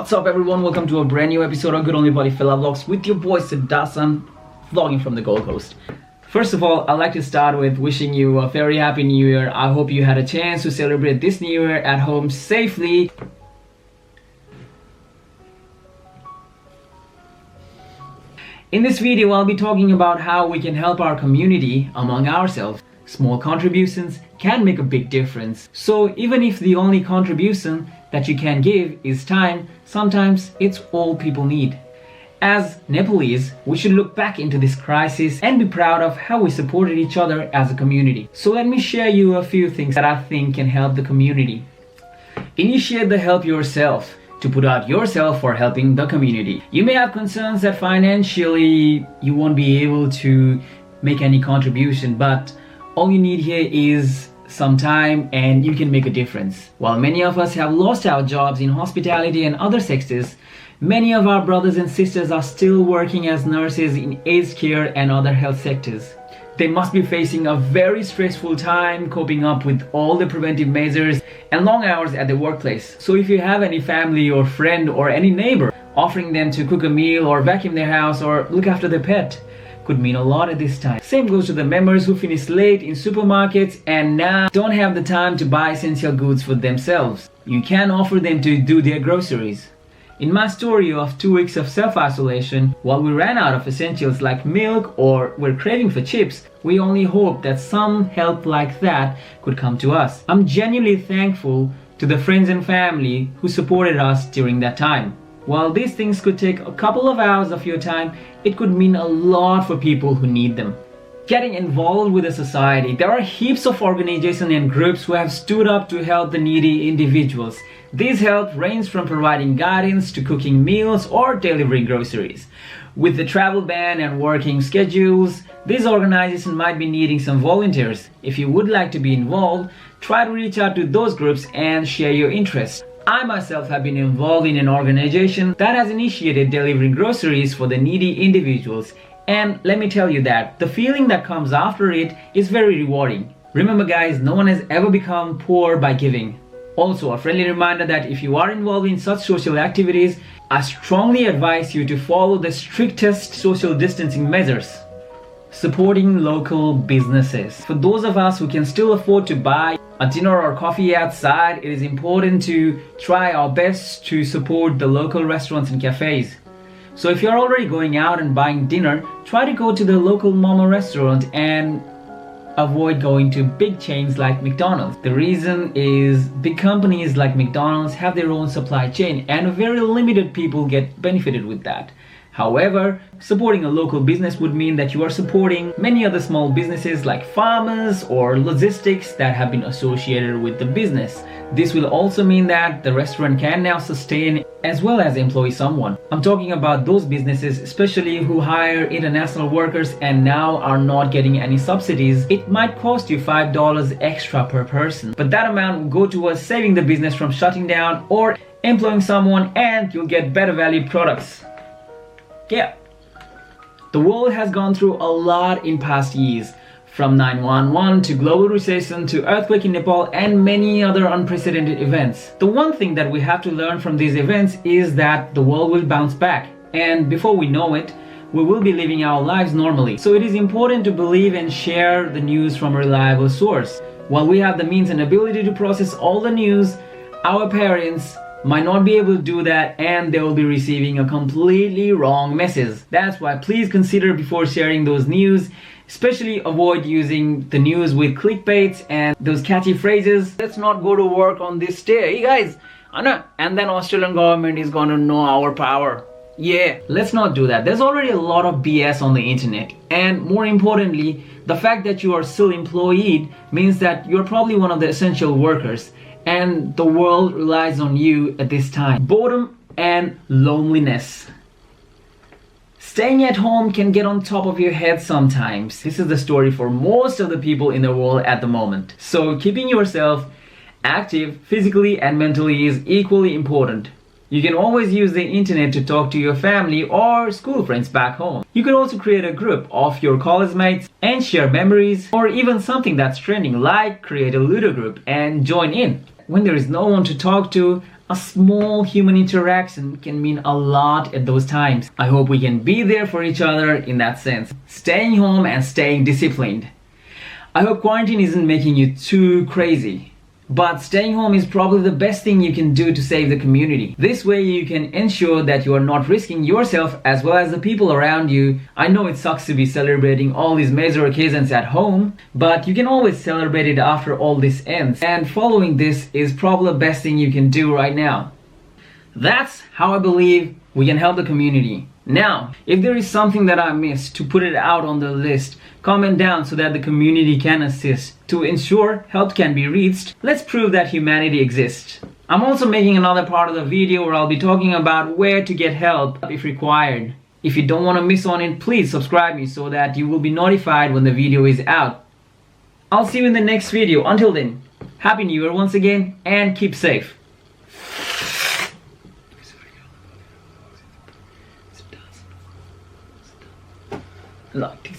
What's up everyone, welcome to a brand new episode of Good Only Nepali Fella Vlogs with your boy Sudarshan, vlogging from the Gold Coast. First of all, I'd like to start with wishing you a very happy new year. I hope you had a chance to celebrate this new year at home safely. In this video, I'll be talking about how we can help our community among ourselves. Small contributions can make a big difference. So even if the only contribution that you can give is time, sometimes it's all people need. As Nepalese, we should look back into this crisis and be proud of how we supported each other as a community. So let me share you a few things that I think can help the community. Initiate the help yourself, to put out yourself for helping the community. You may have concerns that financially you won't be able to make any contribution, but all you need here is some time and you can make a difference. While many of us have lost our jobs in hospitality and other sectors, many of our brothers and sisters are still working as nurses in aged care and other health sectors. They must be facing a very stressful time coping up with all the preventive measures and long hours at the workplace. So if you have any family or friend or any neighbor offering them to cook a meal or vacuum their house or look after their pet, could mean a lot at this time. Same goes to the members who finish late in supermarkets and now don't have the time to buy essential goods for themselves. You can offer them to do their groceries. In my story of 2 weeks of self-isolation, while we ran out of essentials like milk or were craving for chips, we only hoped that some help like that could come to us. I'm genuinely thankful to the friends and family who supported us during that time. While these things could take a couple of hours of your time, it could mean a lot for people who need them. Getting involved with the society. There are heaps of organizations and groups who have stood up to help the needy individuals. These help range from providing guidance to cooking meals or delivering groceries. With the travel ban and working schedules, these organizations might be needing some volunteers. If you would like to be involved, try to reach out to those groups and share your interests. I myself have been involved in an organization that has initiated delivering groceries for the needy individuals. And let me tell you that the feeling that comes after it is very rewarding. Remember guys, no one has ever become poor by giving. Also, a friendly reminder that if you are involved in such social activities, I strongly advise you to follow the strictest social distancing measures. Supporting local businesses. For those of us who can still afford to buy a dinner or coffee outside, it is important to try our best to support the local restaurants and cafes. So if you're already going out and buying dinner, try to go to the local mama restaurant and avoid going to big chains like McDonald's. The reason is big companies like McDonald's have their own supply chain and very limited people get benefited with that. However, supporting a local business would mean that you are supporting many other small businesses like farmers or logistics that have been associated with the business. This will also mean that the restaurant can now sustain as well as employ someone. I'm talking about those businesses especially who hire international workers and now are not getting any subsidies. It might cost you $5 extra per person, but that amount will go towards saving the business from shutting down or employing someone, and you'll get better value products. Yeah, the world has gone through a lot in past years, from 9/11 to global recession to earthquake in Nepal and many other unprecedented events. The one thing that we have to learn from these events is that the world will bounce back, and before we know it, we will be living our lives normally. So it is important to believe and share the news from a reliable source. While we have the means and ability to process all the news, our parents might not be able to do that and they will be receiving a completely wrong message. That's why please consider before sharing those news, especially avoid using the news with clickbaits and those catchy phrases. Let's not go to work on this day. Hey guys, and then Australian government is gonna know our power. Yeah, let's not do that. There's already a lot of BS on the internet, and more importantly, the fact that you are still employed means that you're probably one of the essential workers and the world relies on you at this time. Boredom and loneliness. Staying at home can get on top of your head sometimes. This is the story for most of the people in the world at the moment. So keeping yourself active physically and mentally is equally important. You can always use the internet to talk to your family or school friends back home. You could also create a group of your college mates and share memories, or even something that's trending like create a Ludo group and join in. When there is no one to talk to, A small human interaction can mean a lot at those times. I hope we can be there for each other in that sense. Staying home and staying disciplined. I hope quarantine isn't making you too crazy. But staying home is probably the best thing you can do to save the community. This way you can ensure that you are not risking yourself as well as the people around you. I know it sucks to be celebrating all these major occasions at home, but you can always celebrate it after all this ends. And following this is probably the best thing you can do right now. That's how I believe we can help the community. Now, if there is something that I missed, to put it out on the list, comment down so that the community can assist. To ensure help can be reached, let's prove that humanity exists. I'm also making another part of the video where I'll be talking about where to get help if required. If you don't want to miss on it, please subscribe me so that you will be notified when the video is out. I'll see you in the next video. Until then, Happy New Year once again and keep safe. Like,